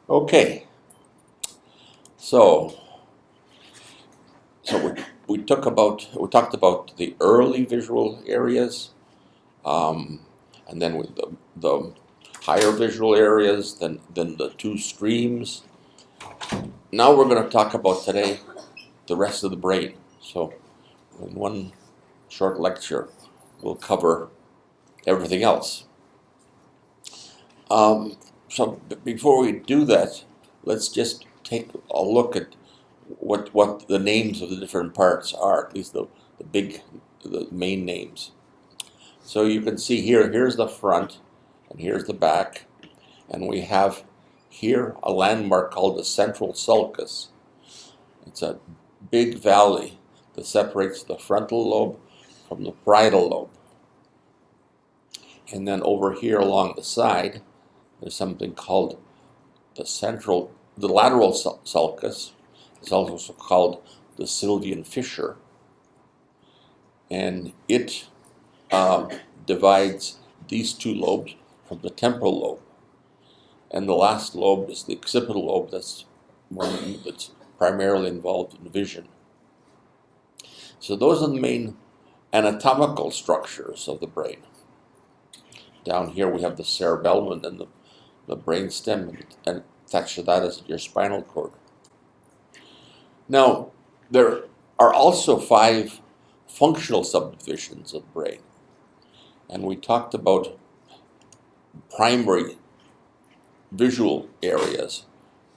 Okay, so we talked about the early visual areas, and then with the higher visual areas, then the two streams. Now we're going to talk about today the rest of the brain. So in one short lecture, we'll cover everything else. So before we do that, let's just take a look at what the names of the different parts are, at least the main names. So you can see here's the front, and here's the back, and we have here a landmark called the central sulcus. It's a big valley that separates the frontal lobe from the parietal lobe. And then over here along the side, there's something called the lateral sulcus. It's also called the Sylvian fissure, and it divides these two lobes from the temporal lobe. And the last lobe is the occipital lobe. That's one that's primarily involved in vision. So those are the main anatomical structures of the brain. Down here we have the cerebellum and the brain stem, and attached to that is your spinal cord. Now, there are also 5 functional subdivisions of the brain. And we talked about primary visual areas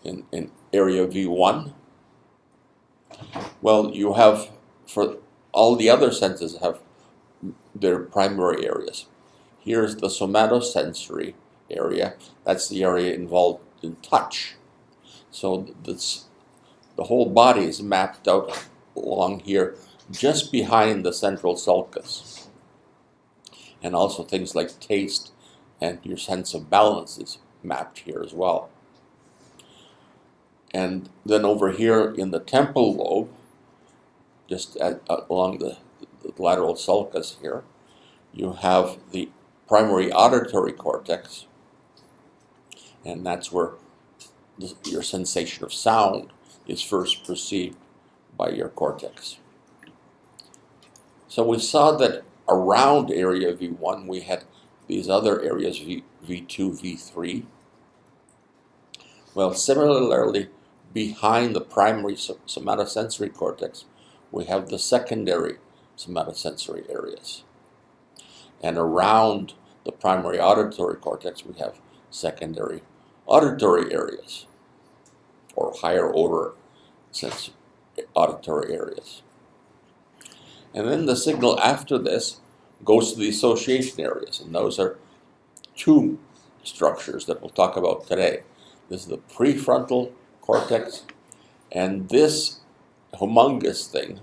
in area V1. Well, you have, for all the other senses have their primary areas. Here's the somatosensory area. That's the area involved in touch. So the whole body is mapped out along here, just behind the central sulcus. And also things like taste and your sense of balance is mapped here as well. And then over here in the temporal lobe, just along the lateral sulcus here, you have the primary auditory cortex, and that's where your sensation of sound is first perceived by your cortex. So we saw that around area V1 we had these other areas, V2, V3. Well, similarly, behind the primary somatosensory cortex, we have the secondary somatosensory areas. And around the primary auditory cortex, we have secondary auditory areas, or higher order auditory areas. And then the signal after this goes to the association areas, and those are 2 structures that we'll talk about today. This is the prefrontal cortex, and this humongous thing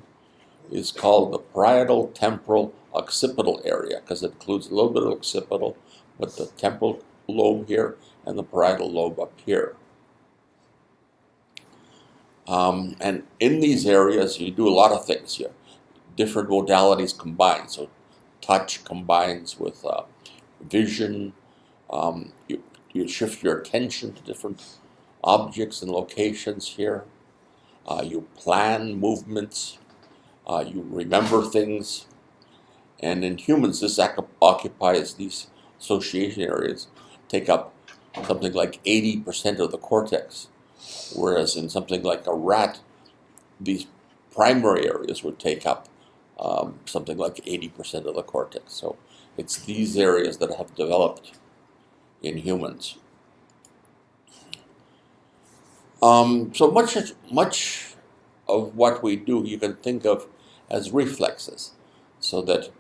is called the parietal temporal occipital area, because it includes a little bit of occipital, but the temporal lobe here and the parietal lobe up here. And in these areas, you do a lot of things here. Different modalities combine. So touch combines with vision. You shift your attention to different objects and locations here. You plan movements. You remember things. And in humans, this occupies these association areas, take up something like 80% of the cortex. Whereas in something like a rat, these primary areas would take up something like 80% of the cortex. So it's these areas that have developed in humans. So much of what we do you can think of as reflexes, so that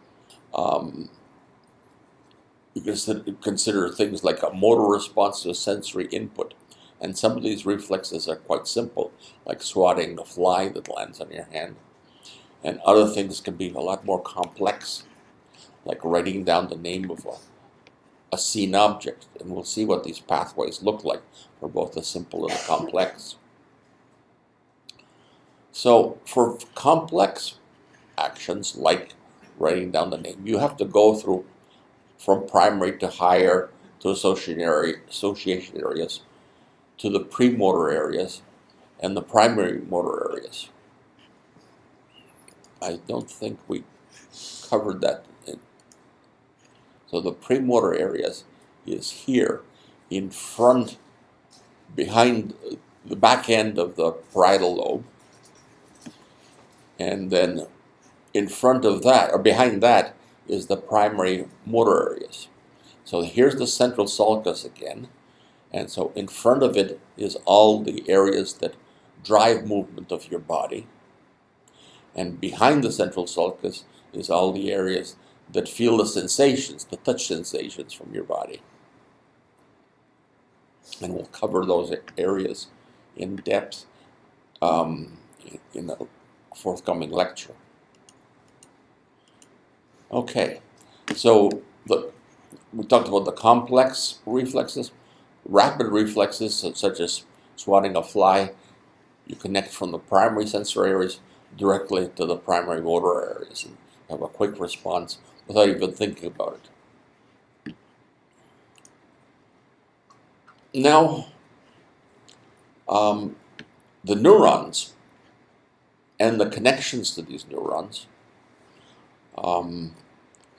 you can consider things like a motor response to a sensory input. And some of these reflexes are quite simple, like swatting a fly that lands on your hand. And other things can be a lot more complex, like writing down the name of a seen object. And we'll see what these pathways look like for both the simple and the complex. So for complex actions, like writing down the name, you have to go through from primary to higher to association areas to the premotor areas and the primary motor areas. I don't think we covered that. So the premotor areas is here in front, behind the back end of the parietal lobe, and then in front of that, or behind that, is the primary motor areas. So here's the central sulcus again, and so in front of it is all the areas that drive movement of your body, and behind the central sulcus is all the areas that feel the sensations, the touch sensations from your body. And we'll cover those areas in depth in a forthcoming lecture. Okay, so we talked about the complex reflexes. Rapid reflexes, such as swatting a fly, you connect from the primary sensory areas directly to the primary motor areas and have a quick response without even thinking about it. Now, the neurons and the connections to these neurons,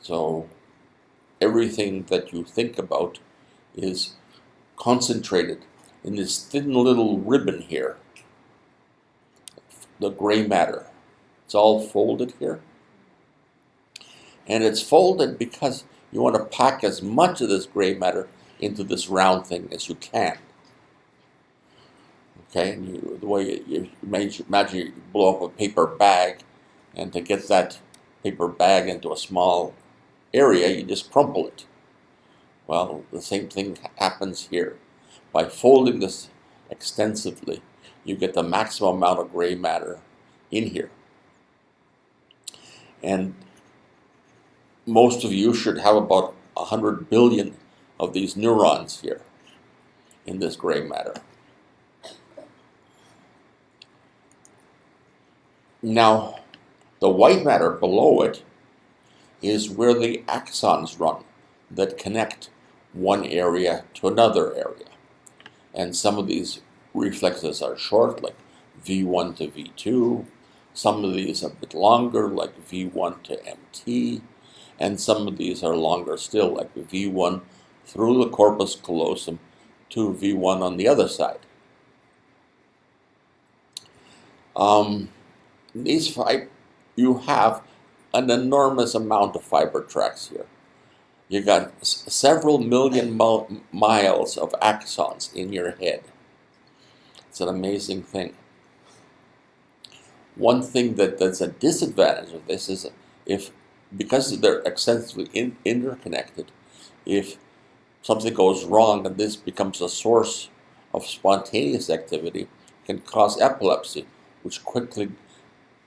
so everything that you think about is concentrated in this thin little ribbon here, the gray matter. It's all folded here. And it's folded because you want to pack as much of this gray matter into this round thing as you can. Okay, and the way you imagine you blow up a paper bag, and to get that paper bag into a small area, you just crumple it. Well, the same thing happens here. By folding this extensively, you get the maximum amount of gray matter in here. And most of you should have about 100 billion of these neurons here in this gray matter. Now, the white matter below it is where the axons run that connect one area to another area. And some of these reflexes are short, like V1 to V2. Some of these are a bit longer, like V1 to MT. And some of these are longer still, like V1 through the corpus callosum to V1 on the other side. You have an enormous amount of fiber tracts here. You got several million miles of axons in your head. It's an amazing thing. One thing that's a disadvantage of this is because they're extensively interconnected, if something goes wrong and this becomes a source of spontaneous activity, it can cause epilepsy, which quickly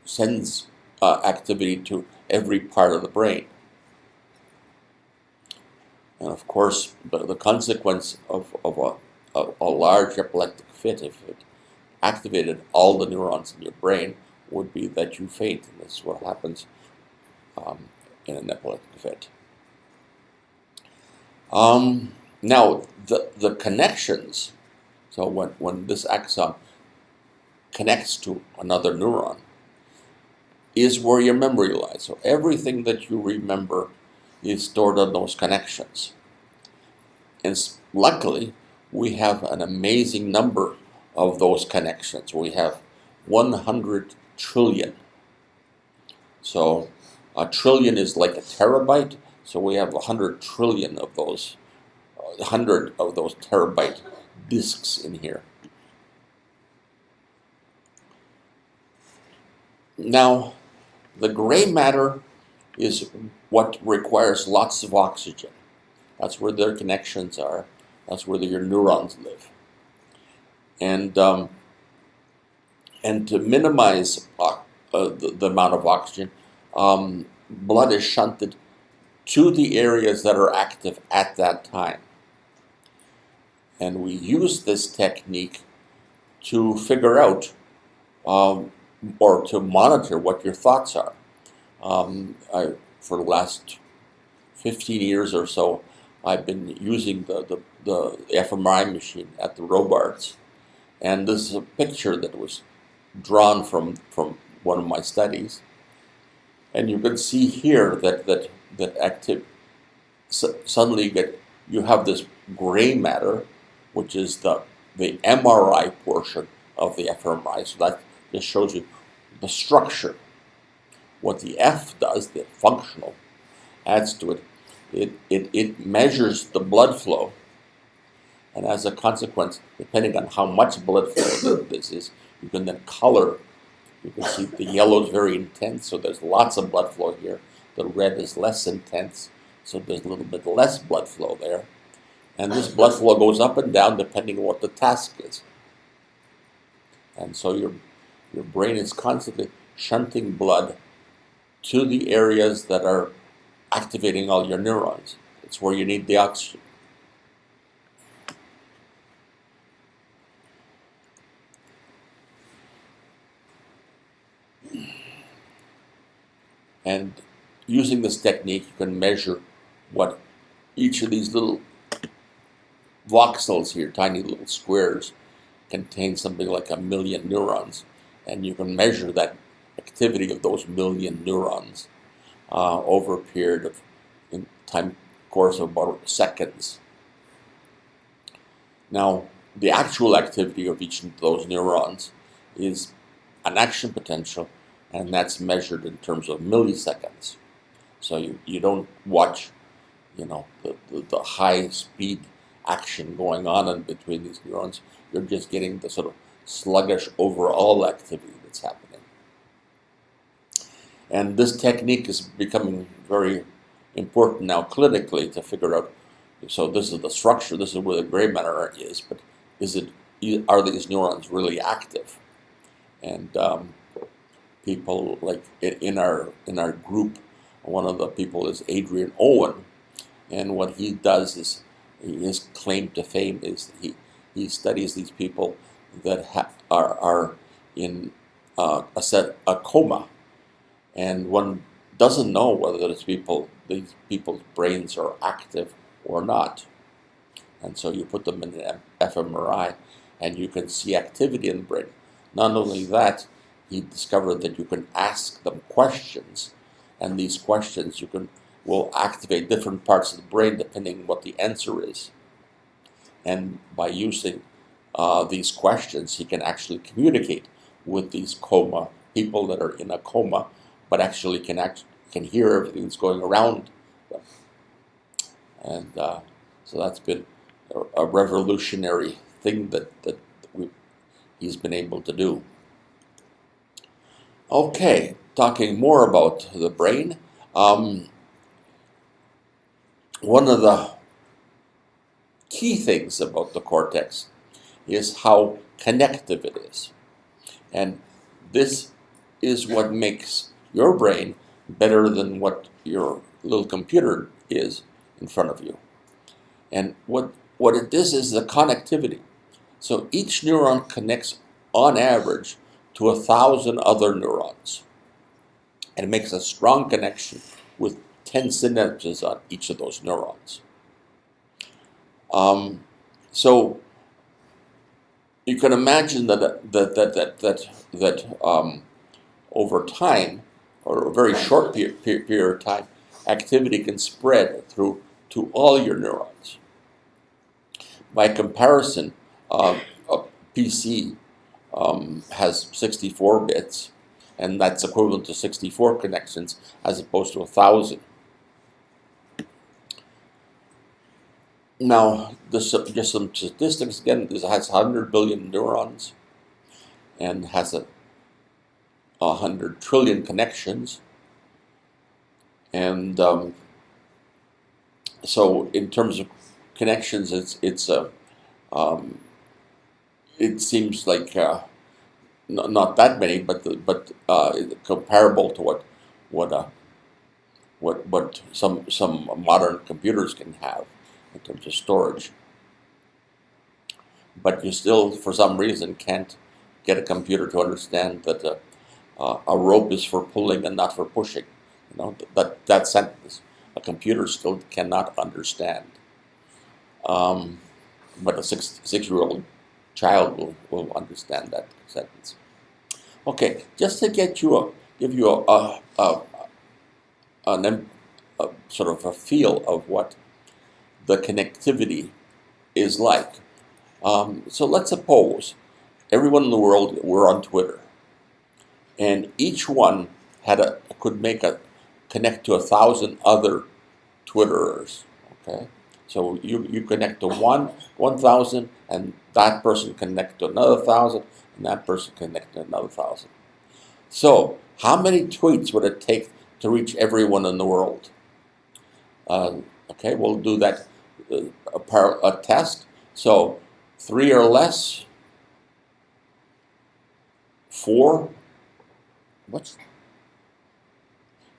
sends activity to every part of the brain. And of course, the consequence of a large epileptic fit, if it activated all the neurons in your brain, would be that you faint. And this is what happens in an epileptic fit. Now, the connections, so when this axon connects to another neuron, is where your memory lies. So everything that you remember is stored on those connections. And luckily, we have an amazing number of those connections. We have 100 trillion. So a trillion is like a terabyte. So we have 100 trillion of those, 100 of those terabyte disks in here. Now, the gray matter is what requires lots of oxygen. That's where their connections are. That's where your neurons live. And to minimize the amount of oxygen, blood is shunted to the areas that are active at that time. And we use this technique to figure out or to monitor what your thoughts are. For the last 15 years or so, I've been using the fMRI machine at the Robarts And this is a picture that was drawn from one of my studies. And you can see here that suddenly you have this gray matter, which is the MRI portion of the fMRI. So that just shows you the structure. What the F does, the functional, adds to it. It measures the blood flow, and as a consequence, depending on how much blood flow this is, you can then color. You can see the yellow is very intense, so there's lots of blood flow here. The red is less intense, so there's a little bit less blood flow there. And this blood flow goes up and down depending on what the task is. And so your brain is constantly shunting blood to the areas that are activating all your neurons. It's where you need the oxygen. And using this technique, you can measure what each of these little voxels here, tiny little squares, contain something like 1 million neurons. And you can measure that activity of those 1 million neurons over a period of time course of about seconds. Now, the actual activity of each of those neurons is an action potential, and that's measured in terms of milliseconds. So you don't watch, the high speed action going on in between these neurons. You're just getting the sort of sluggish overall activity that's happening. And this technique is becoming very important now clinically to figure out, so this is the structure, this is where the gray matter is, but are these neurons really active? And people like in our group, one of the people is Adrian Owen, and what he does is, his claim to fame is he studies these people that are in a coma, and one doesn't know whether these people's brains are active or not. And so you put them in an fMRI, and you can see activity in the brain. Not only that, he discovered that you can ask them questions, and these questions will activate different parts of the brain depending on what the answer is. And by using these questions, he can actually communicate with these people that are in a coma, but actually can hear everything that's going around them. And so that's been a revolutionary thing that he's been able to do. Okay, talking more about the brain. One of the key things about the cortex is how connective it is. And this is what makes your brain better than what your little computer is in front of you. And what it is the connectivity. So each neuron connects on average to 1,000 other neurons. And it makes a strong connection with 10 synapses on each of those neurons. So you can imagine that over time, or a very short period of time, activity can spread through to all your neurons. By comparison, a PC has 64 bits, and that's equivalent to 64 connections as opposed to 1,000. Now, just some statistics again. This has 100 billion neurons and has 100 trillion connections. And so, in terms of connections, it seems like not that many, but comparable to what some modern computers can have in terms of storage. But you still, for some reason, can't get a computer to understand that a rope is for pulling and not for pushing. That sentence a computer still cannot understand. But a six-year-old child will understand that sentence. Okay, just to give you a sort of a feel of what the connectivity is like. So let's suppose everyone in the world were on Twitter, and each one could connect to 1,000 other Twitterers. Okay, so you connect to 1,000, and that person connect to another 1,000, and that person connect to another 1,000. So how many tweets would it take to reach everyone in the world? Okay, we'll do that a test. So 3 or less, 4.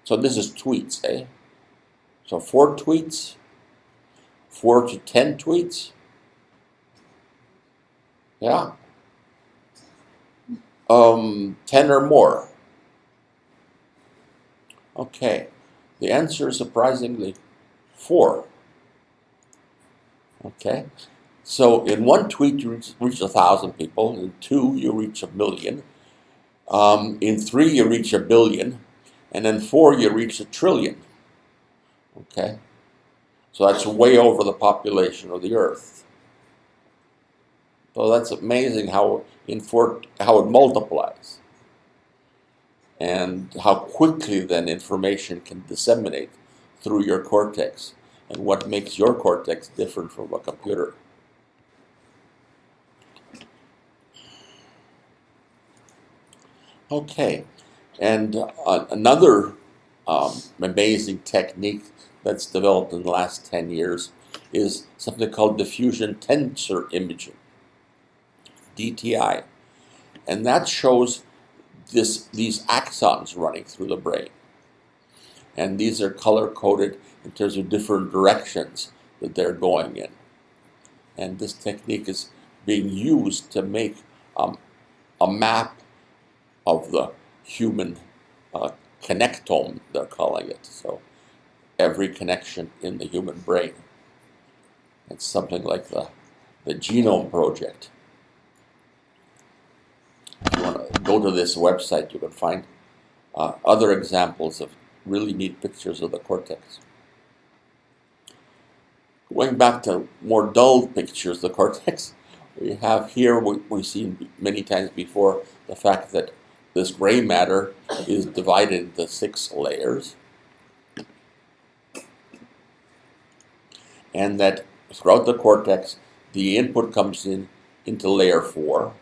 So this is tweets, eh? So 4 tweets, 4 to 10 tweets. Yeah. 10 or more. Okay. The answer is surprisingly 4. Okay. So in 1 tweet you reach 1,000 people. In 2 you reach 1,000,000. In 3 you reach 1,000,000,000, and in 4 you reach 1,000,000,000,000. Okay. So that's way over the population of the Earth. So that's amazing how it multiplies, and how quickly then information can disseminate through your cortex, and what makes your cortex different from a computer. Okay, and another amazing technique that's developed in the last 10 years is something called diffusion tensor imaging, DTI, and that shows these axons running through the brain, and these are color-coded in terms of different directions that they're going in, and this technique is being used to make a map of the human connectome, they're calling it. So every connection in the human brain. It's something like the Genome Project. If you want to go to this website, you can find other examples of really neat pictures of the cortex. Going back to more dull pictures of the cortex, we have here, we've seen many times before, the fact that this gray matter is divided into 6 layers, and that throughout the cortex, the input comes into layer 4,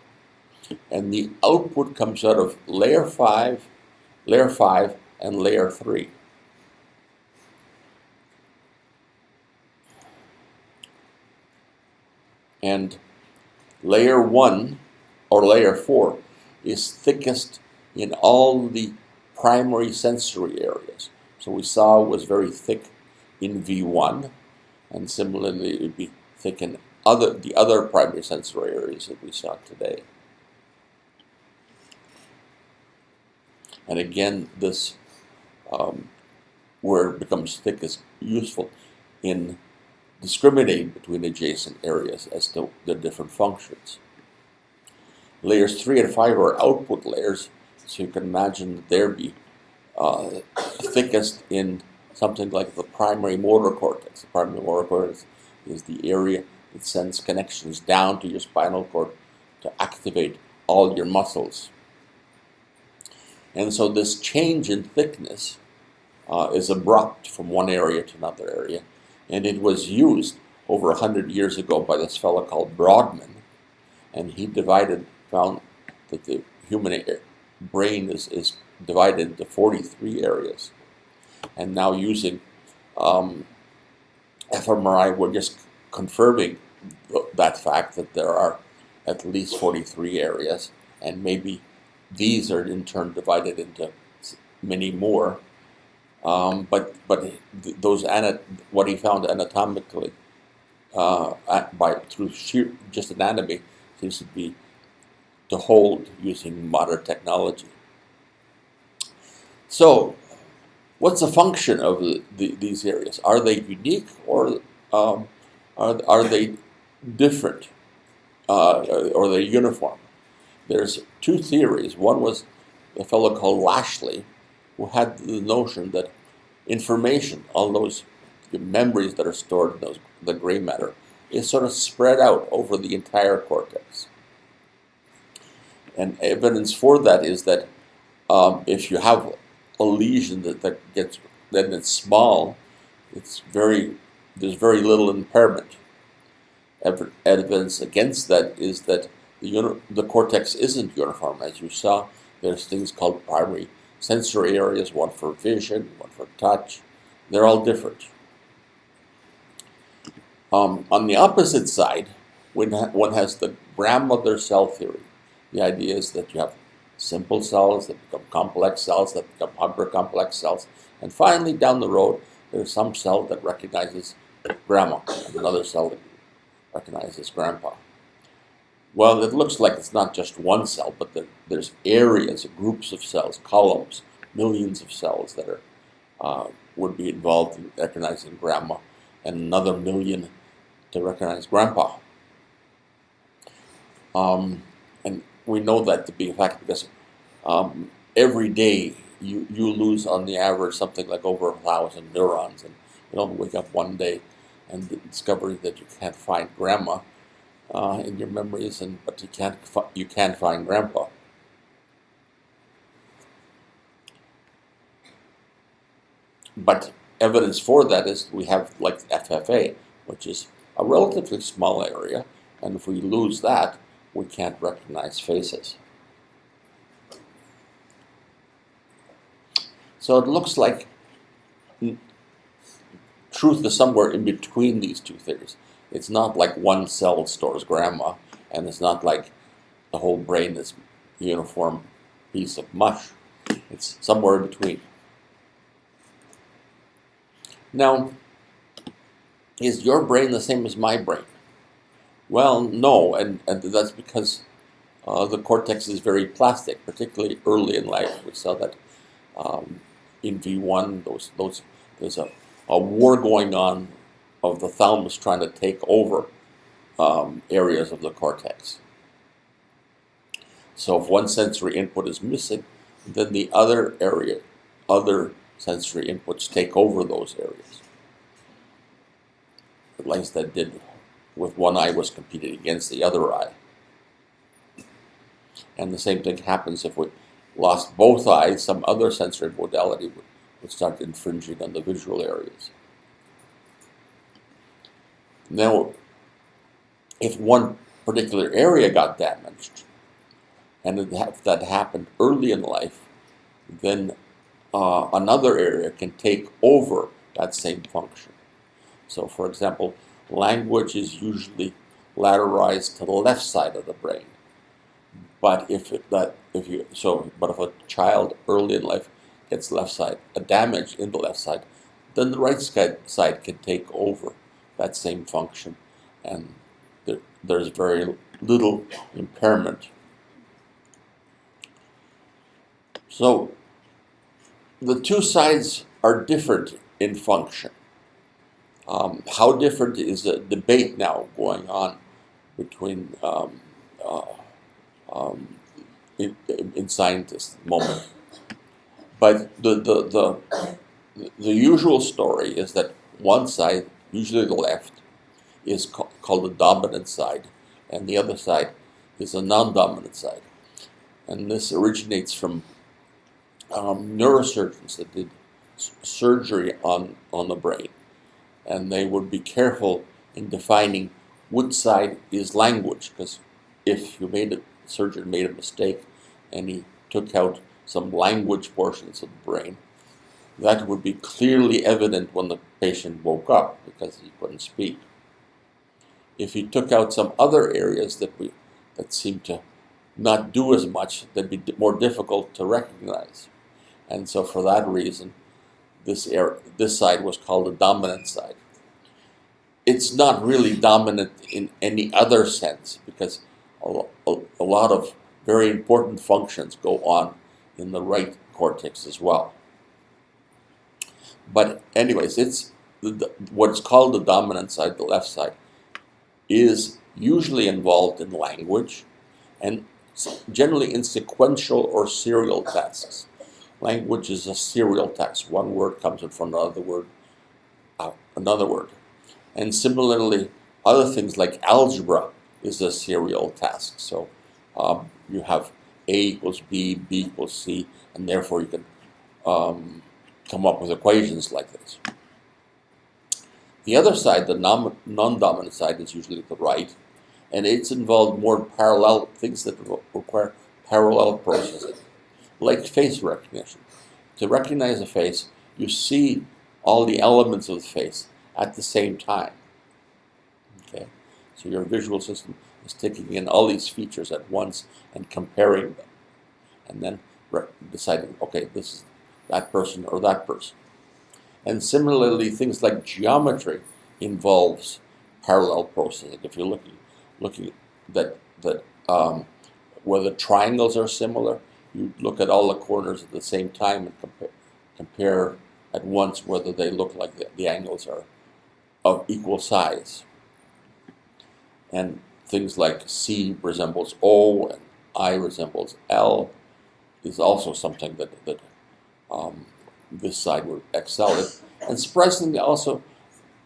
and the output comes out of layer 5, and layer 3. And layer 1, or layer 4, is thickest in all the primary sensory areas. So we saw it was very thick in V1, and similarly it would be thick in the other primary sensory areas that we saw today. And again, this where it becomes thick is useful in discriminating between adjacent areas as to the different functions. Layers 3 and 5 are output layers, so you can imagine that they'd be thickest in something like the primary motor cortex. The primary motor cortex is the area that sends connections down to your spinal cord to activate all your muscles. And so this change in thickness is abrupt from one area to another area, and it was used over 100 years ago by this fellow called Brodmann, and he found that the human brain is divided into 43 areas. And now using fMRI, we're just confirming that fact that there are at least 43 areas, and maybe these are in turn divided into many more. But those what he found anatomically through sheer just anatomy seems to be to hold using modern technology. So, what's the function of these areas? Are they unique, or are they different? or they're uniform. There's two theories. One was a fellow called Lashley, who had the notion that information, all those memories that are stored in the gray matter, is sort of spread out over the entire cortex. And evidence for that is that if you have a lesion then it's small, there's very little impairment. Evidence against that is that the cortex isn't uniform. As you saw, there's things called primary sensory areas, one for vision, one for touch. They're all different. On the opposite side, one has the grandmother cell theory. The idea is that you have simple cells that become complex cells, that become hypercomplex cells, and finally down the road, there's some cell that recognizes grandma, and another cell that recognizes grandpa. Well, it looks like it's not just one cell, but there's areas, groups of cells, columns, millions of cells that would be involved in recognizing grandma, and another million to recognize grandpa. And we know that to be a fact because every day you lose on the average something like over 1,000 neurons, and you don't wake up one day and discover that you can't find grandma in your memories, but you can find grandpa. But evidence for that is we have like FFA, which is a relatively small area, and if we lose that, we can't recognize faces. So it looks like truth is somewhere in between these two theories. It's not like one cell stores grandma, and it's not like the whole brain is a uniform piece of mush. It's somewhere in between. Now, is your brain the same as my brain? Well, no, and that's because the cortex is very plastic, particularly early in life. We saw that in V1. There's a war going on of the thalamus trying to take over areas of the cortex. So if one sensory input is missing, then the other sensory inputs take over those areas. At least that did with one eye was competing against the other eye. And the same thing happens if we lost both eyes, some other sensory modality would start infringing on the visual areas. Now, if one particular area got damaged, and if that happened early in life, then another area can take over that same function. So, for example, language is usually lateralized to the left side of the brain. But if a child early in life gets a damage in the left side, then the right side can take over that same function, and there's very little impairment. So the two sides are different in function. How different is a debate now going on between in scientists at the moment. But the usual story is that one side, usually the left, is called the dominant side, and the other side is a non-dominant side. And this originates from neurosurgeons that did surgery on the brain. And they would be careful in defining which side is language, because if surgeon made a mistake and he took out some language portions of the brain, that would be clearly evident when the patient woke up because he couldn't speak. If he took out some other areas that seemed to not do as much, that'd be more difficult to recognize. And so for that reason, this side was called the dominant side. It's not really dominant in any other sense because a lot of very important functions go on in the right cortex as well. But anyways, it's what's called the dominant side, the left side, is usually involved in language, and generally in sequential or serial tasks. Language is a serial task. One word comes in front of another word. And similarly, other things like algebra is a serial task. So you have A equals B, B equals C, and therefore you can come up with equations like this. The other side, the non-dominant side, is usually the right, and it's involved more parallel things that require parallel processing, like face recognition. To recognize a face, you see all the elements of the face at the same time. Okay, so your visual system is taking in all these features at once and comparing them, and then deciding, okay, this is that person or that person. And similarly, things like geometry involves parallel processing. If you're looking that where the triangles are similar, you look at all the corners at the same time and compare at once whether they look like the angles are of equal size. And things like C resembles O and I resembles L is also something that this side would excel in. And surprisingly, also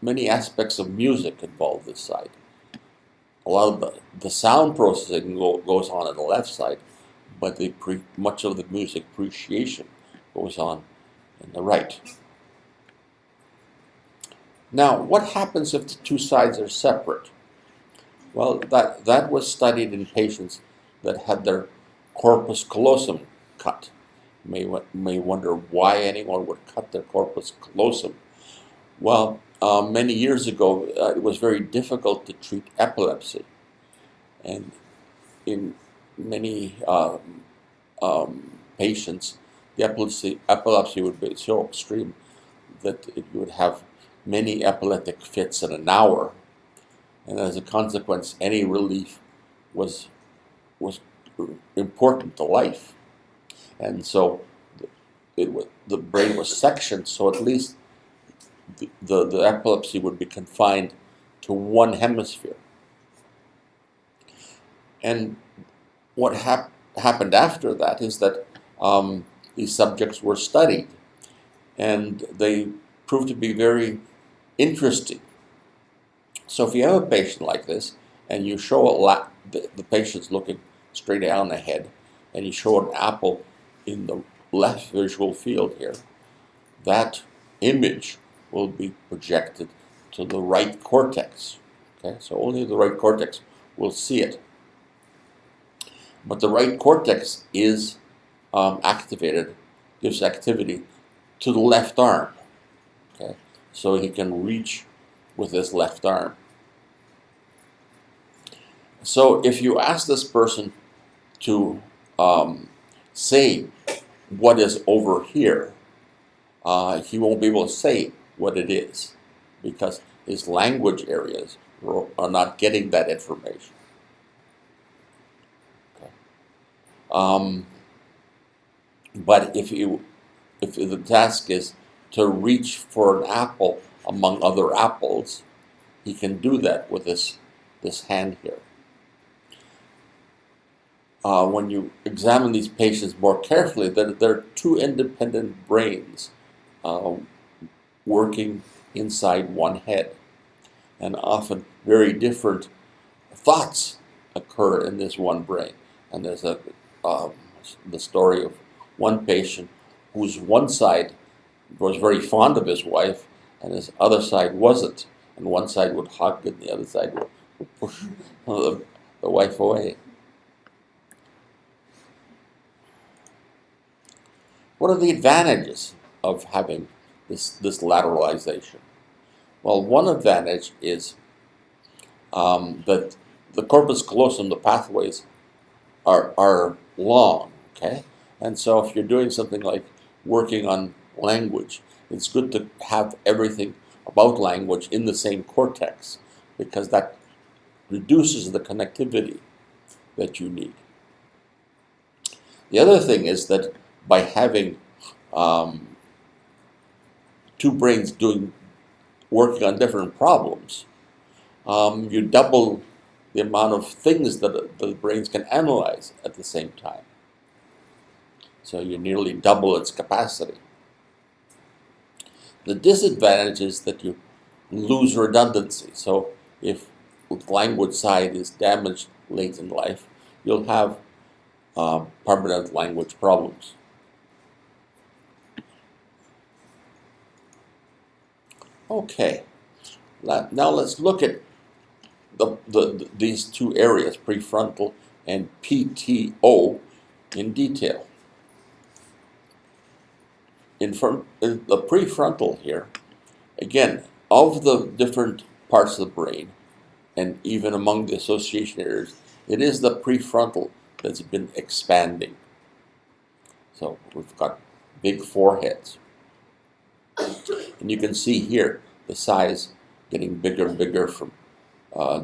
many aspects of music involve this side. A lot of the sound processing goes on the left side, but much of the music appreciation goes on in the right. Now, what happens if the two sides are separate? Well, that was studied in patients that had their corpus callosum cut. You may wonder why anyone would cut their corpus callosum. Well, many years ago, it was very difficult to treat epilepsy. And in many patients, the epilepsy would be so extreme that you would have many epileptic fits in an hour. And as a consequence, any relief was important to life. And so the brain was sectioned, so at least the epilepsy would be confined to one hemisphere. And what happened after that is that these subjects were studied, and they proved to be very interesting. So if you have a patient like this, and you show the patient's looking straight down ahead, and you show an apple in the left visual field here, that image will be projected to the right cortex. Okay, so only the right cortex will see it. But the right cortex is gives activity to the left arm. Okay, so he can reach with his left arm. So if you ask this person to say what is over here, he won't be able to say what it is because his language areas are not getting that information. Okay. But if the task is to reach for an apple among other apples, he can do that with this hand here. When you examine these patients more carefully, there are two independent brains working inside one head. And often very different thoughts occur in this one brain. And there's the story of one patient whose one side was very fond of his wife and his other side wasn't. And one side would hug and the other side would push the wife away. What are the advantages of having this lateralization? Well, one advantage is that the corpus callosum, the pathways, are long, okay? And so if you're doing something like working on language, it's good to have everything about language in the same cortex because that reduces the connectivity that you need. The other thing is that by having two brains working on different problems, you double the amount of things that the brains can analyze at the same time. So you nearly double its capacity. The disadvantage is that you lose redundancy. So if the language side is damaged late in life, you'll have permanent language problems. Okay, now let's look at these two areas, prefrontal and PTO, in detail. In the prefrontal here, again, of the different parts of the brain, and even among the association areas, it is the prefrontal that's been expanding. So we've got big foreheads. And you can see here the size getting bigger and bigger from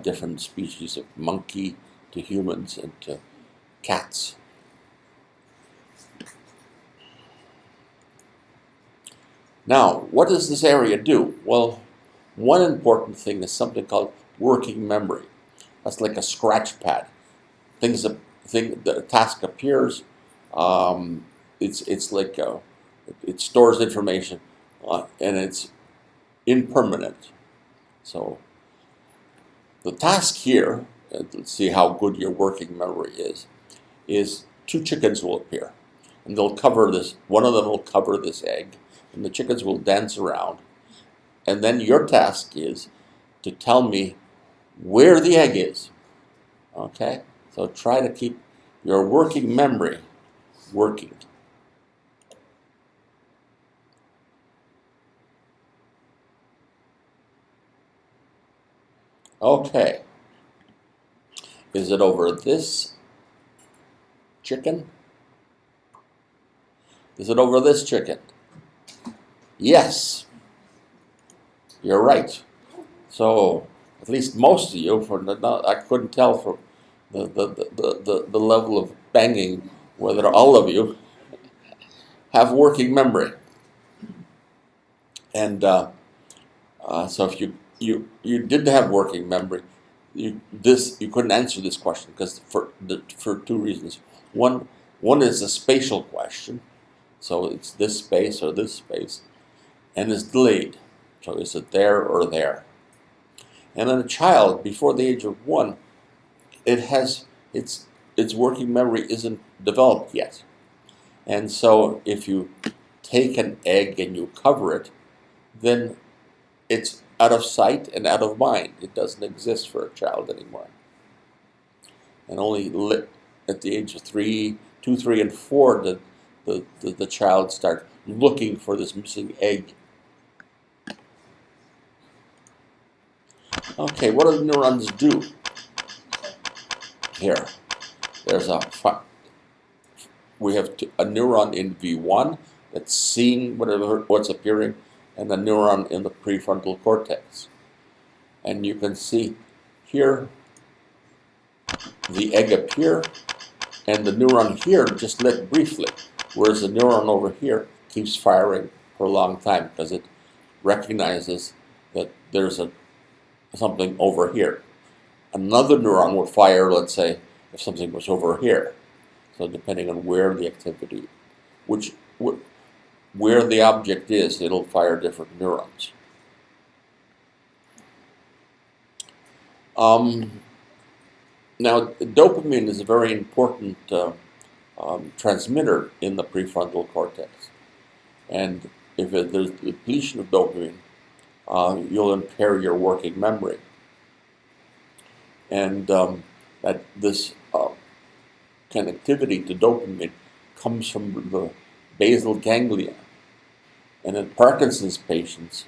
different species of monkey to humans and to cats. Now, what does this area do? Well, one important thing is something called working memory. That's like a scratch pad. The task appears. It's like it stores information, and it's impermanent. So the task here, let's see how good your working memory is two chickens will appear, and they'll cover this. One of them will cover this egg, and the chickens will dance around. And then your task is to tell me where the egg is. Okay? So try to keep your working memory working. Okay. Is it over this chicken? Is it over this chicken? Yes. You're right. So at least most of you, I couldn't tell from the level of banging whether all of you have working memory. And so if you did have working memory, you couldn't answer this question because for two reasons. One is a spatial question, so it's this space or this space, and it's delayed. So is it there or there? And in a child before the age of 1, its working memory isn't developed yet. And so if you take an egg and you cover it, then it's out of sight and out of mind. It doesn't exist for a child anymore. And only at the age of 2, 3, and 4 did the child start looking for this missing egg. Okay, what do the neurons do? Here, we have a neuron in V1 that's seeing what's appearing, and a neuron in the prefrontal cortex. And you can see here the egg appear, and the neuron here just lit briefly, whereas the neuron over here keeps firing for a long time because it recognizes that there's something over here. Another neuron would fire, let's say, if something was over here. So depending on where the activity, where the object is, it'll fire different neurons. Now, dopamine is a very important transmitter in the prefrontal cortex. And if there's depletion of dopamine, you'll impair your working memory. And that this connectivity to dopamine comes from the basal ganglia. And in Parkinson's patients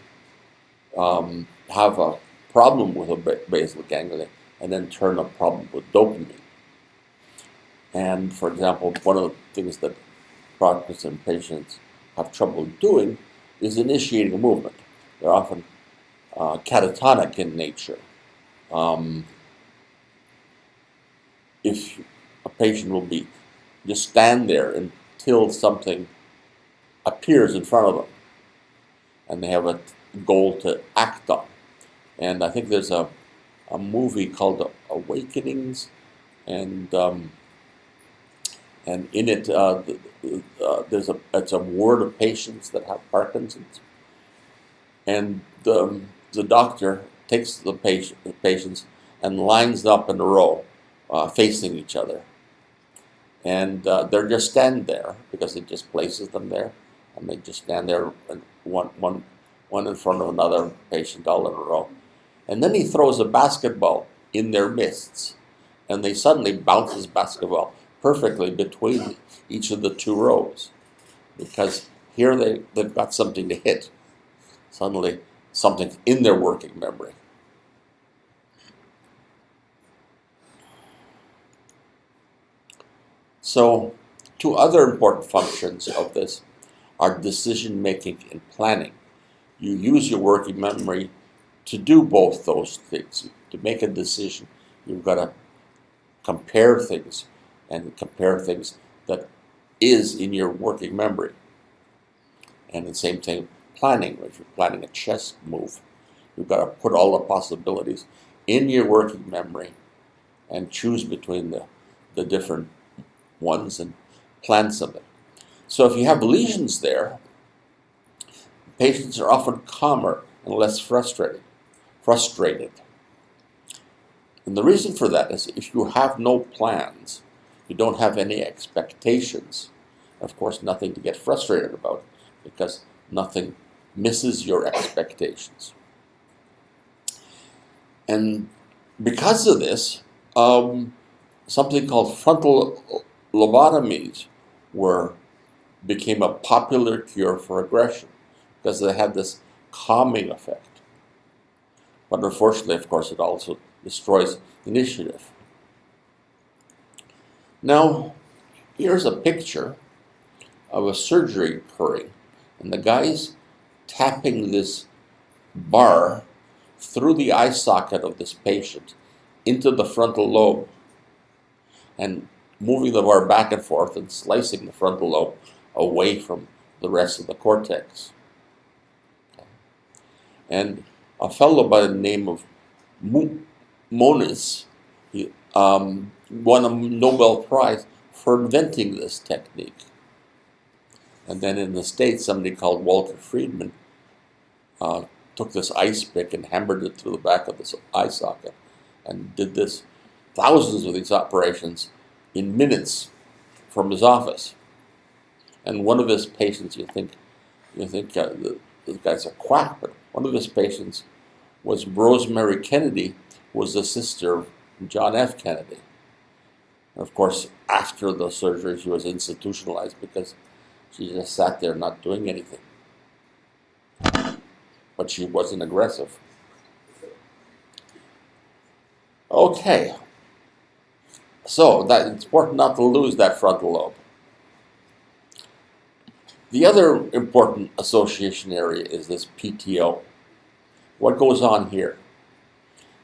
have a problem with a basal ganglia, and then turn a problem with dopamine. And for example, one of the things that Parkinson patients have trouble doing is initiating a movement. They're often catatonic in nature. If a patient will just stand there until something appears in front of them, and they have a goal to act on. And I think there's a movie called awakenings, and in it it's a ward of patients that have Parkinson's, and the doctor takes the patients and lines them up in a row, facing each other, and they're just stand there because it just places them there, and they just stand there, and one in front of another patient all in a row. And then he throws a basketball in their midst, and they suddenly bounce this basketball perfectly between each of the two rows, because here they've got something to hit. Suddenly, something in their working memory. So, two other important functions of this are decision making and planning. You use your working memory to do both those things. To make a decision, you've got to compare things, and compare things that is in your working memory. And the same thing, planning. If you're planning a chess move, you've got to put all the possibilities in your working memory and choose between the different ones and plan something. So if you have lesions there, patients are often calmer and less frustrated. And the reason for that is if you have no plans, you don't have any expectations, of course nothing to get frustrated about, because nothing misses your expectations. And because of this, something called frontal lobotomies became a popular cure for aggression, because they had this calming effect. But unfortunately, of course, it also destroys initiative. Now, here's a picture of a surgery occurring, and the guy's tapping this bar through the eye socket of this patient into the frontal lobe, and moving the bar back and forth and slicing the frontal lobe away from the rest of the cortex. And a fellow by the name of Moniz, he won a Nobel Prize for inventing this technique. And then in the States, somebody called Walter Friedman took this ice pick and hammered it through the back of this eye socket, and did this, thousands of these operations in minutes from his office. And one of his patients, you think this guy's a quack, but one of his patients was Rosemary Kennedy, who was the sister of John F. Kennedy. And of course, after the surgery, she was institutionalized because she just sat there not doing anything. But she wasn't aggressive. Okay. So that it's important not to lose that frontal lobe. The other important association area is this PTO. What goes on here?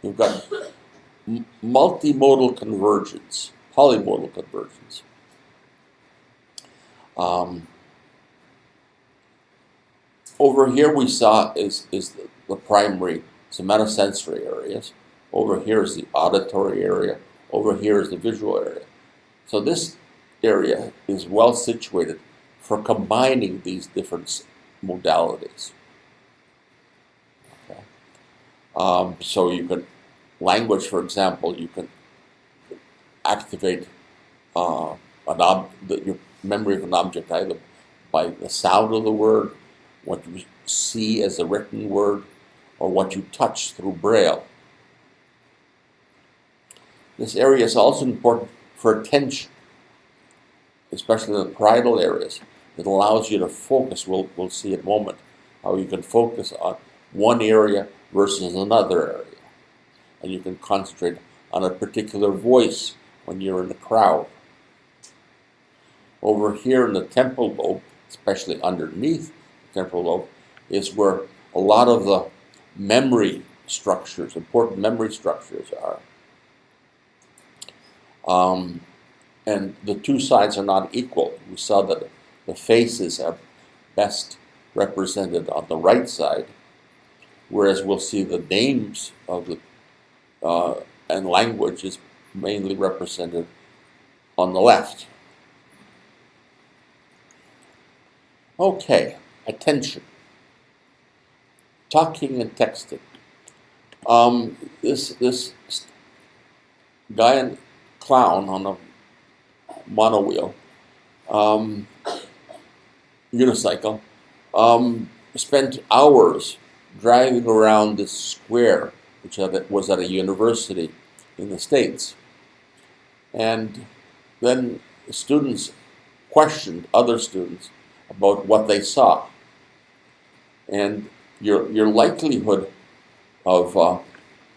You've got multimodal convergence, polymodal convergence. Over here we saw is the primary somatosensory areas. Over here is the auditory area. Over here is the visual area. So this area is well situated for combining these different modalities. Okay. So you can, language, for example, you can activate your memory of an object either by the sound of the word, what you see as a written word, or what you touch through Braille. This area is also important for attention, especially in the parietal areas. It allows you to focus. We'll see in a moment how you can focus on one area versus another area. And you can concentrate on a particular voice when you're in a crowd. Over here in the temporal lobe, especially underneath the temporal lobe, is where a lot of the memory structures, important memory structures are. And the two sides are not equal. We saw that the faces are best represented on the right side, whereas we'll see the names of the and language is mainly represented on the left. Okay, attention. Talking and texting. This guy and clown on a monowheel unicycle spent hours driving around this square, which was at a university in the States. And then students questioned other students about what they saw. And your likelihood of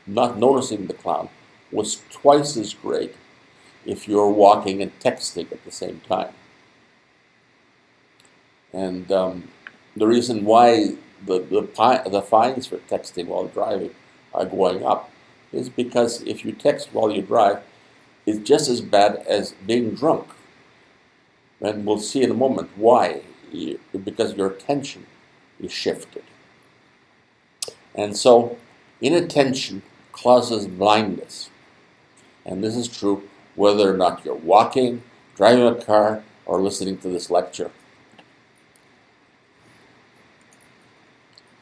not noticing the clown was twice as great if you're walking and texting at the same time. And the reason why the fines for texting while driving are going up is because if you text while you drive, it's just as bad as being drunk. And we'll see in a moment why. Because your attention is shifted. And so inattention causes blindness. And this is true whether or not you're walking, driving a car, or listening to this lecture.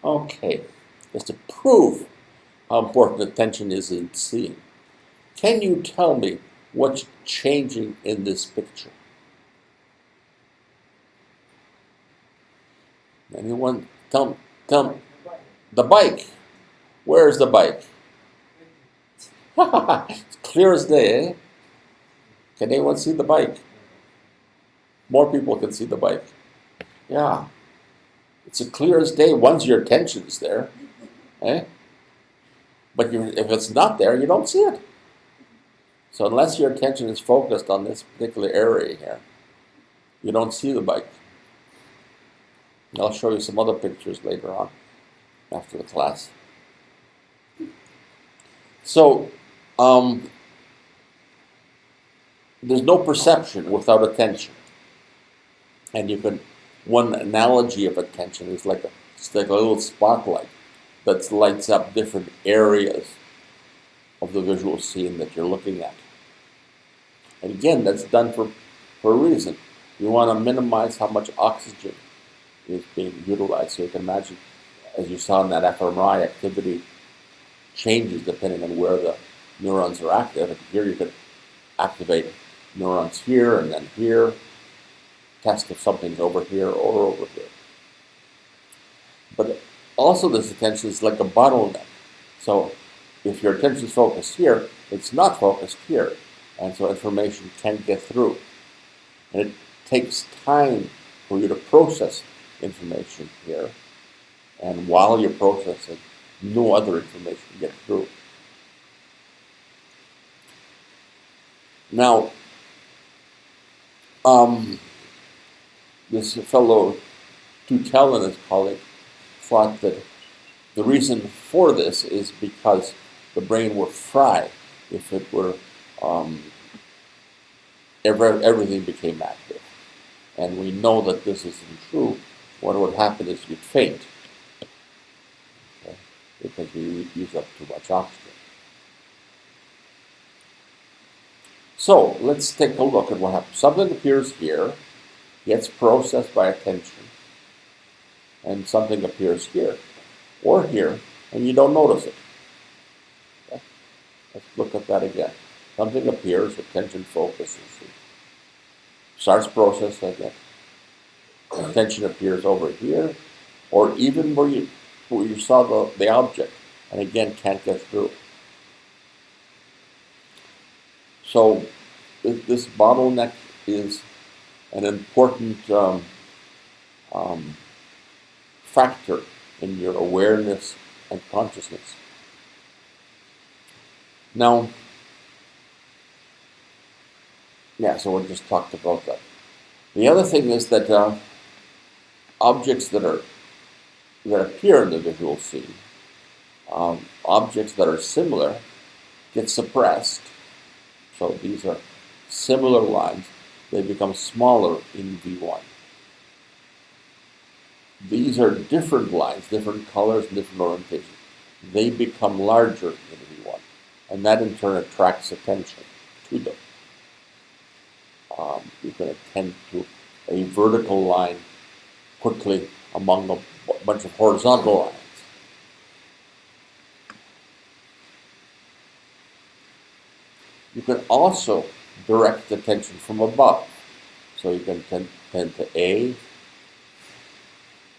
Okay, just to prove how important attention is in seeing, can you tell me what's changing in this picture? Anyone? Tell me. The bike. Where is the bike? It's clear as day, eh? Can anyone see the bike? More people can see the bike. Yeah. It's as clear as day once your attention is there. Eh? But if it's not there, you don't see it. So unless your attention is focused on this particular area here, you don't see the bike. I'll show you some other pictures later on after the class. So, there's no perception without attention. And one analogy of attention is it's like a little spotlight that lights up different areas of the visual scene that you're looking at. And again, that's done for a reason. You want to minimize how much oxygen is being utilized. So you can imagine, as you saw in that fMRI, activity changes depending on where the neurons are active. And here you can activate neurons here and then here, test if something's over here or over here. But also this attention is like a bottleneck. So if your attention is focused here, it's not focused here. And so information can't get through. And it takes time for you to process information here. And while you're processing, no other information gets through. Now, this fellow Tutel and his colleague thought that the reason for this is because the brain would fry if it were everything became active. And we know that this isn't true. What would happen is you'd faint, okay, because you use up too much oxygen. So let's take a look at what happens. Something appears here, gets processed by attention, and something appears here or here, and you don't notice it. Okay? Let's look at that again. Something appears, attention focuses, starts processing it. Attention appears over here, or even where you saw the object, and again can't get through. So this bottleneck is an important factor in your awareness and consciousness. Now, so we just talked about that. The other thing is that objects that appear in the visual scene, objects that are similar, get suppressed. So these are similar lines. They become smaller in V1. These are different lines, different colors, different orientations. They become larger in V1. and that in turn attracts attention to them. You can attend to a vertical line quickly among a bunch of horizontal lines. You can also direct attention from above. So you can tend to A,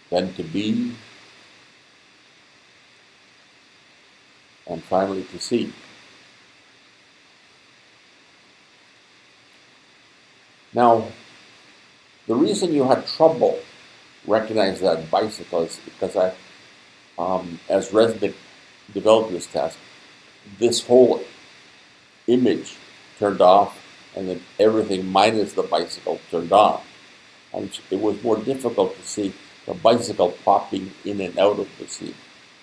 then to B, and finally to C. Now, the reason you had trouble recognizing that bicycle is because as Resnick developed this task, this whole image turned off and then everything minus the bicycle turned on. And it was more difficult to see the bicycle popping in and out of the scene.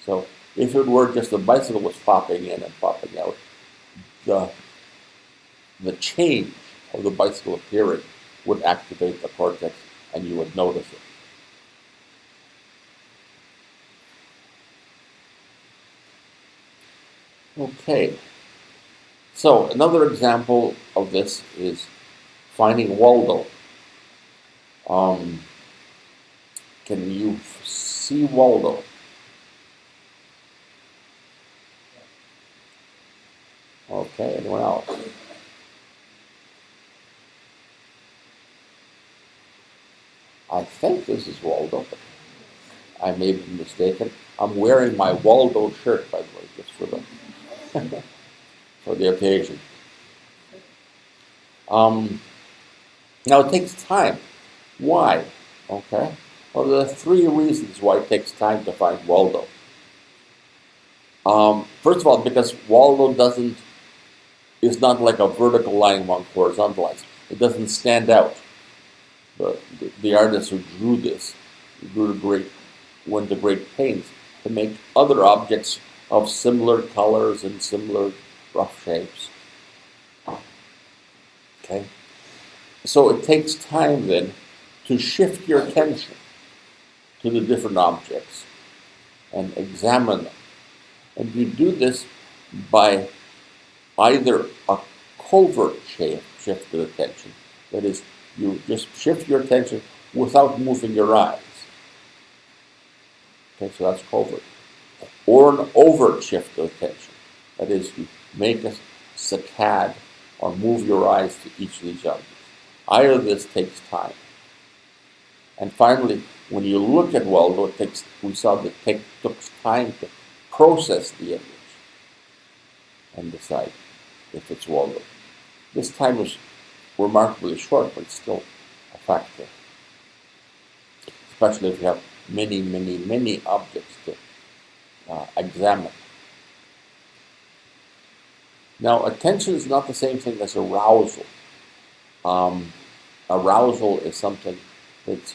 So if it were just the bicycle was popping in and popping out, the change of the bicycle appearing would activate the cortex and you would notice it. Okay, so another example of this is finding Waldo. Can you see Waldo? Okay, anyone else? I think this is Waldo, but I may be mistaken. I'm wearing my Waldo shirt, by the way, just for the for the occasion. Now it takes time. Why? Okay. Well, there are three reasons why it takes time to find Waldo. First of all, because Waldo is not like a vertical line among horizontal lines. It doesn't stand out. The artist who drew this went to great pains to make other objects of similar colors and similar rough shapes. Okay? So it takes time then to shift your attention to the different objects and examine them. And you do this by either a covert shift of attention, that is, you just shift your attention without moving your eyes. Okay, so that's covert. Or an overt shift of attention, that is, you make a saccade or move your eyes to each of these objects. Either of this takes time. And finally, when you look at Waldo, we saw that it took time to process the image and decide if it's Waldo. This time was remarkably short, but it's still a factor, especially if you have many, many, many objects to examine. Now, attention is not the same thing as arousal. Arousal is something that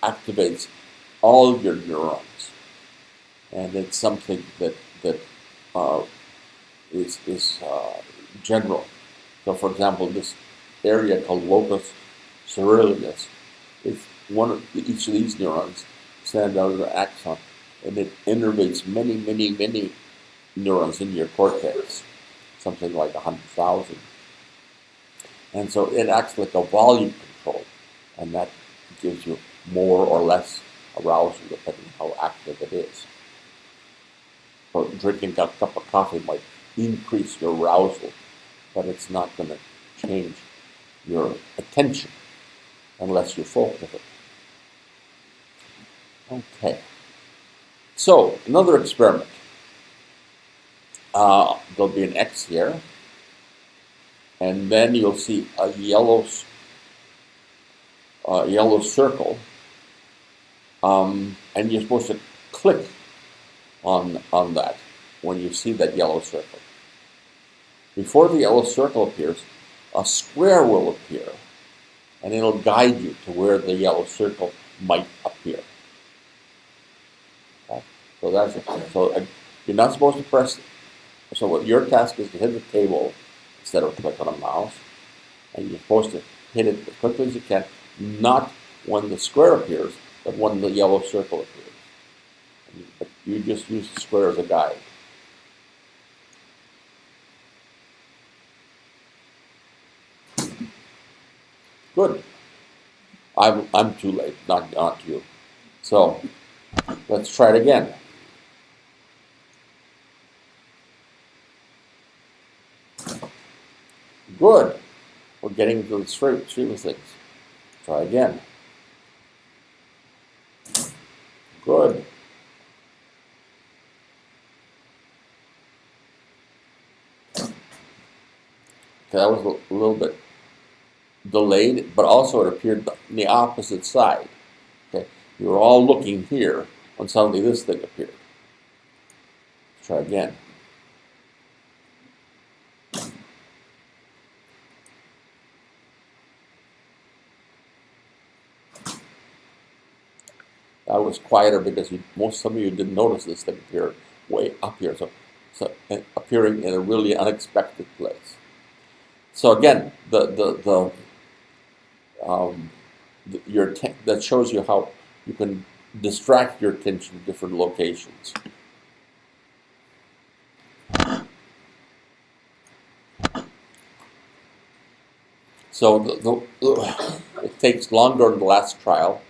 activates all your neurons, and it's something that is general. So, for example, this area called locus coeruleus is each of these neurons stand out of the axon, and it innervates many, many, many neurons in your cortex, something like 100,000. And so it acts like a volume control, and that gives you more or less arousal depending on how active it is. So drinking a cup of coffee might increase your arousal, but it's not going to change your attention unless you focus it. Okay. So, another experiment. There'll be an X here, and then you'll see a yellow circle, and you're supposed to click on that when you see that yellow circle. Before the yellow circle appears, a square will appear, and it'll guide you to where the yellow circle might appear. Okay? So that's it. So you're not supposed to press. So what your task is to hit the table instead of click on a mouse, and you're supposed to hit it as quickly as you can, not when the square appears, but when the yellow circle appears. But you just use the square as a guide. Good. I'm too late, not you. So let's try it again. Good. We're getting to the stream of things. Try again. Good. Okay, that was a little bit delayed, but also it appeared on the opposite side. Okay, you were all looking here when suddenly this thing appeared. Try again. That was quieter because some of you didn't notice this thing appear way up here, so appearing in a really unexpected place. So again, that shows you how you can distract your attention to different locations. So it takes longer in the last trial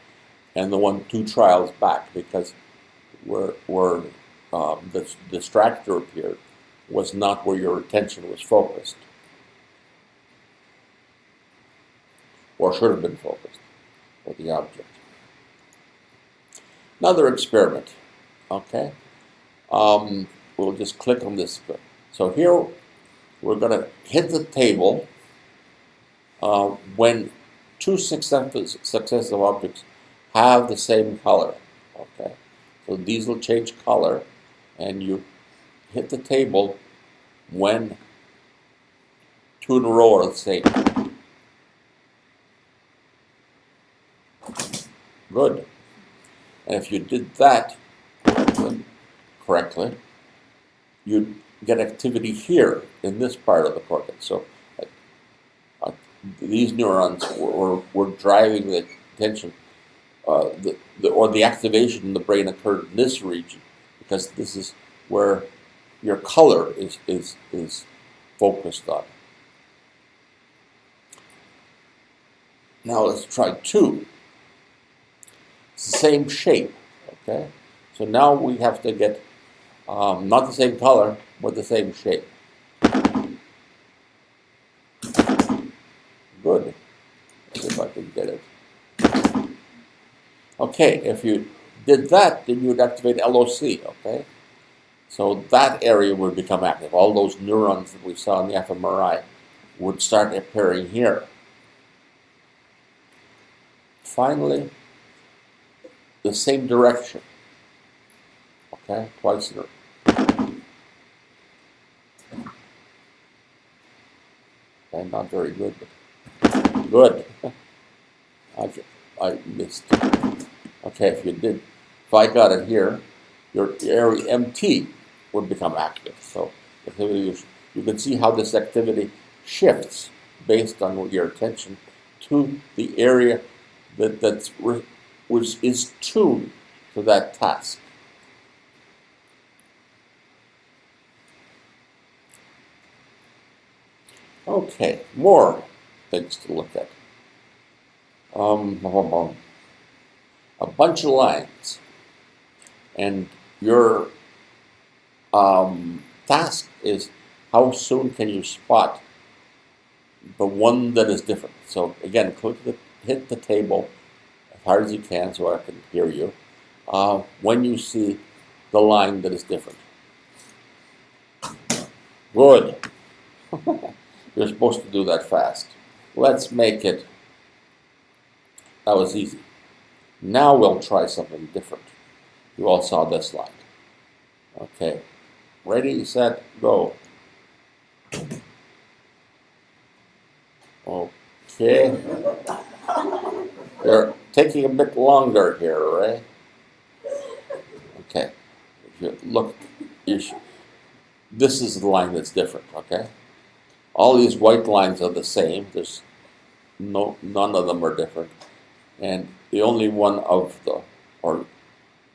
and the 2 trials back because where the distractor appeared was not where your attention was focused, or should have been focused, for the object. Another experiment, okay? We'll just click on this. So here we're going to hit the table when 2 successive objects have the same color, okay? So these will change color, and you hit the table when 2 in a row are the same. Good. And if you did that correctly, you'd get activity here in this part of the cortex. So these neurons were driving the attention, or the activation in the brain occurred in this region, because this is where your color is focused on. Now let's try 2. It's the same shape, okay? So now we have to get not the same color, but the same shape. Good. Let's see if I can get it. Okay, if you did that, then you would activate LOC, okay? So that area would become active. All those neurons that we saw in the fMRI would start appearing here. Finally, the same direction, okay? Twice in a row. Okay, not very good, but good. I missed. Okay, if I got it here, your area MT would become active. So you can see how this activity shifts based on your attention to the area which is tuned to that task. Okay, more things to look at. A bunch of lines, and your task is how soon can you spot the one that is different. So again, hit the table as hard as you can so I can hear you when you see the line that is different. Good. You're supposed to do that fast. Let's make it. That was easy. Now we'll try something different. You all saw this line. Okay. Ready, set, go. Okay. They're taking a bit longer here, right? Okay. If you look, this is the line that's different, okay? All these white lines are the same. There's none of them are different. And the only one of the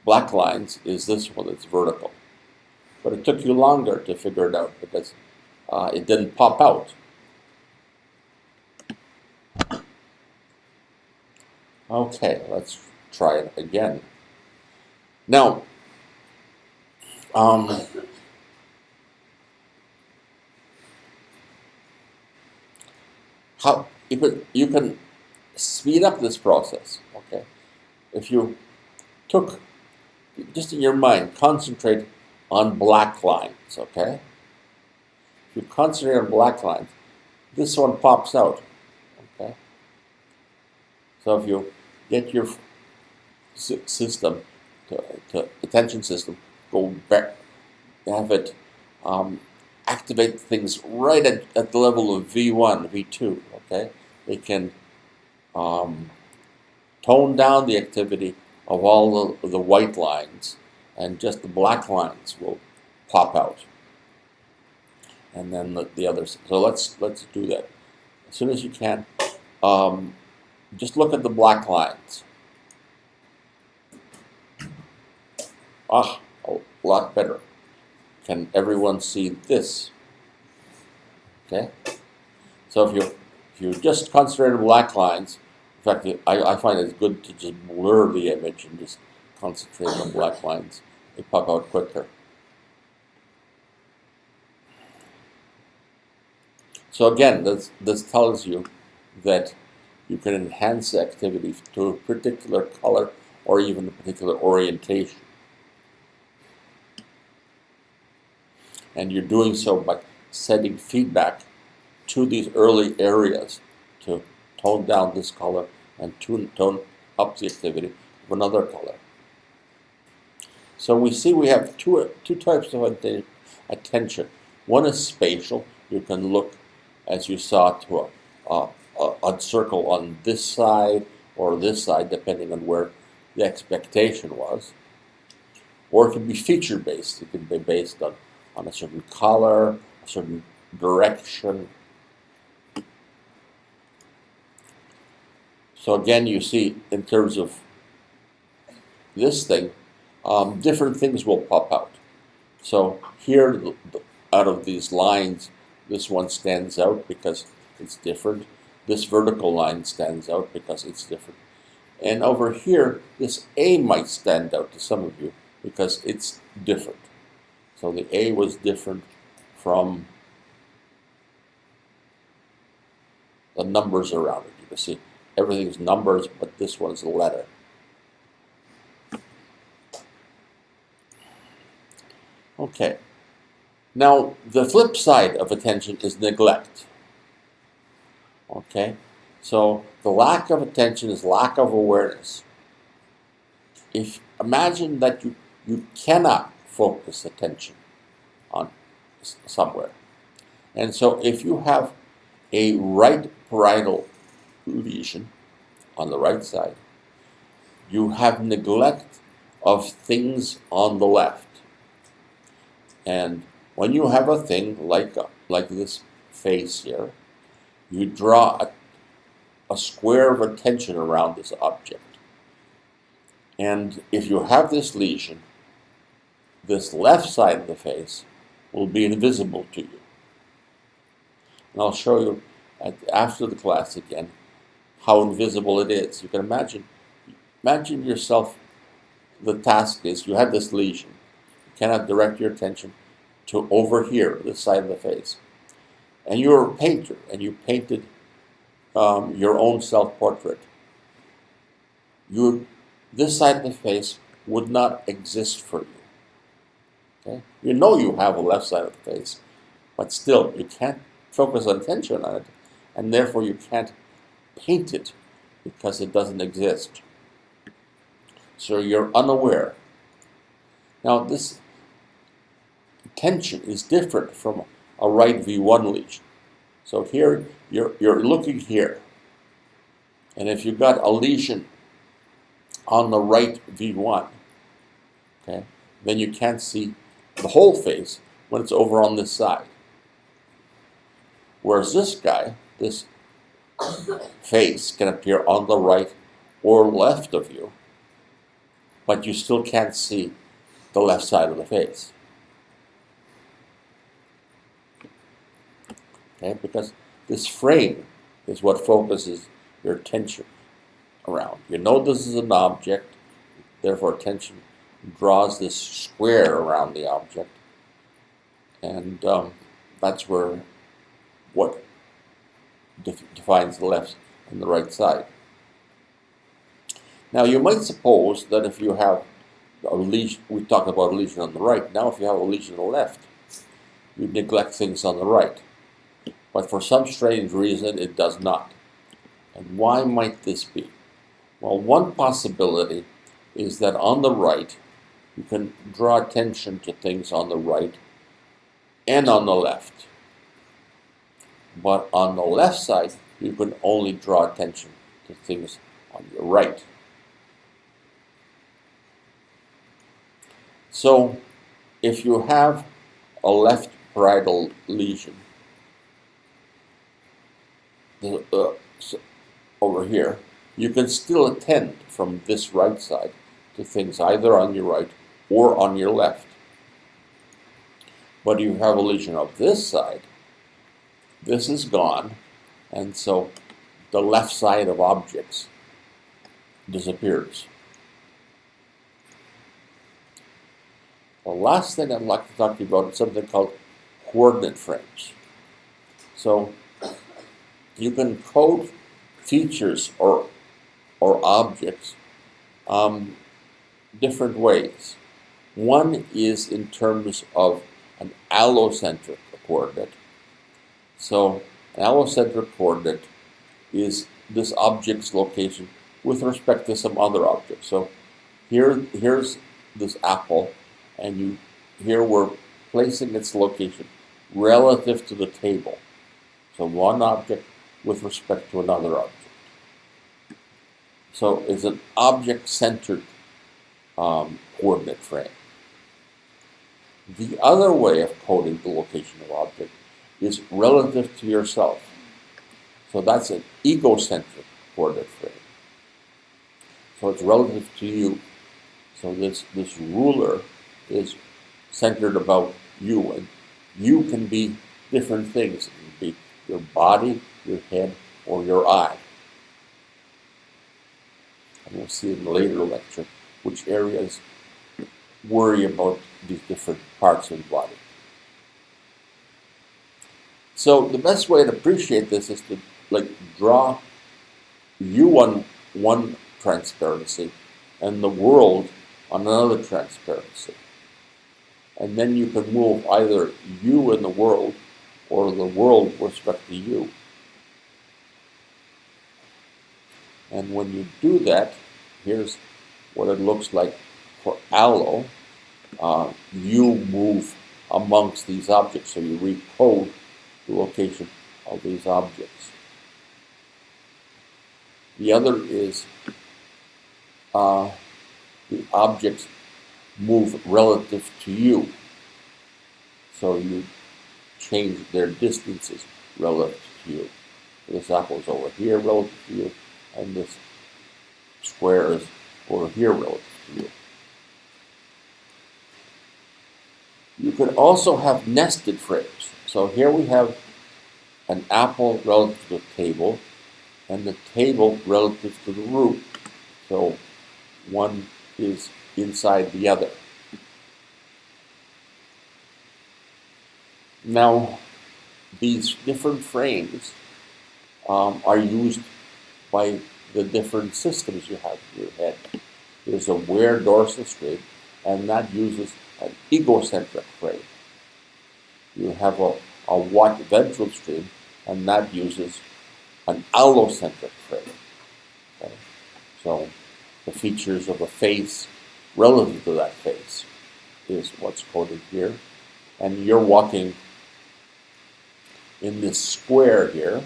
black lines is this one that's vertical. But it took you longer to figure it out because it didn't pop out. Okay, let's try it again. Now, how you can speed up this process. Okay, if you took just in your mind, concentrate on black lines. Okay, if you concentrate on black lines, this one pops out. Okay, so if you get your system to attention system, go back, have it activate things right at the level of V1, V2. Okay, they can tone down the activity of all the white lines, and just the black lines will pop out, and then the others. So let's do that as soon as you can. Just look at the black lines. A lot better. Can everyone see this? Okay. So if you just concentrate on black lines, in fact, I find it's good to just blur the image and just concentrate on black lines. They pop out quicker. So again, this tells you that you can enhance the activity to a particular color or even a particular orientation. And you're doing so by setting feedback to these early areas to tone down this color and tone up the activity of another color. So we see we have two types of attention. One is spatial. You can look, as you saw, to a circle on this side or this side, depending on where the expectation was. Or it can be feature-based. It can be based on a certain color, a certain direction. So again, you see, in terms of this thing, different things will pop out. So here, out of these lines, this one stands out because it's different. This vertical line stands out because it's different. And over here, this A might stand out to some of you because it's different. So the A was different from the numbers around it. You can see everything's numbers, but this one's a letter. Okay. Now, the flip side of attention is neglect. Okay? So the lack of attention is lack of awareness. Imagine that you cannot focus attention on somewhere. And so if you have a right parietal lesion on the right side, you have neglect of things on the left. And when you have a thing like this face here, you draw a square of attention around this object. And if you have this lesion, this left side of the face will be invisible to you. And I'll show you after the class again how invisible it is. You can imagine yourself, the task is you have this lesion. You cannot direct your attention to over here, this side of the face. And you're a painter, and you painted your own self-portrait. This side of the face would not exist for you. Okay? You know you have a left side of the face, but still you can't focus attention on it, and therefore you can't paint it because it doesn't exist. So you're unaware. Now this attention is different from a right V1 lesion. So here you're looking here, and if you've got a lesion on the right V1, okay, then you can't see the whole face when it's over on this side. Whereas this guy, this face can appear on the right or left of you, but you still can't see the left side of the face. Okay, because this frame is what focuses your attention around. You know this is an object, therefore attention draws this square around the object, and that's where what defines the left and the right side. Now you might suppose that if you have a lesion, we talked about a lesion on the right, now if you have a lesion on the left, you neglect things on the right. But for some strange reason, it does not. And why might this be? Well, one possibility is that on the right, you can draw attention to things on the right and on the left. But on the left side, you can only draw attention to things on your right. So, if you have a left parietal lesion over here, you can still attend from this right side to things either on your right or on your left. But you have a lesion of this side, this is gone, and so the left side of objects disappears. The last thing I'd like to talk to you about is something called coordinate frames. So you can code features or objects different ways. One is in terms of an allocentric coordinate. So an allocentric coordinate is this object's location with respect to some other object. So here's this apple, and here we're placing its location relative to the table. So one object with respect to another object. So it's an object-centered coordinate frame. The other way of coding the location of object is relative to yourself. So that's an egocentric coordinate frame. So it's relative to you. So this ruler is centered about you, and you can be different things. It can be your body, your head, or your eye. And we'll see in the later lecture which areas worry about these different parts of the body. So the best way to appreciate this is to draw you on one transparency and the world on another transparency. And then you can move either you in the world or the world with respect to you. And when you do that, here's what it looks like for allo. You move amongst these objects, so you recode the location of these objects. The other is the objects move relative to you. So you change their distances relative to you. This apple is over here relative to you, and this square is over here relative to you. You could also have nested frames. So here we have an apple relative to the table, and the table relative to the root. So one is inside the other. Now, these different frames are used by the different systems you have in your head. There's a aware dorsal stream, and that uses an egocentric frame. You have a what ventral stream, and that uses an allocentric frame. Okay? So the features of a face relative to that face is what's coded here. And you're walking in this square here,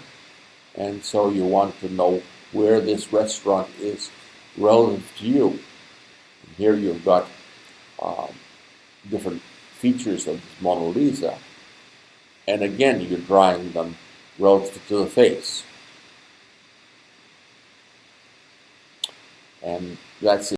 and so you want to know where this restaurant is relative to you. And here you've got different features of this Mona Lisa, and again you're drawing them relative to the face. And that's it.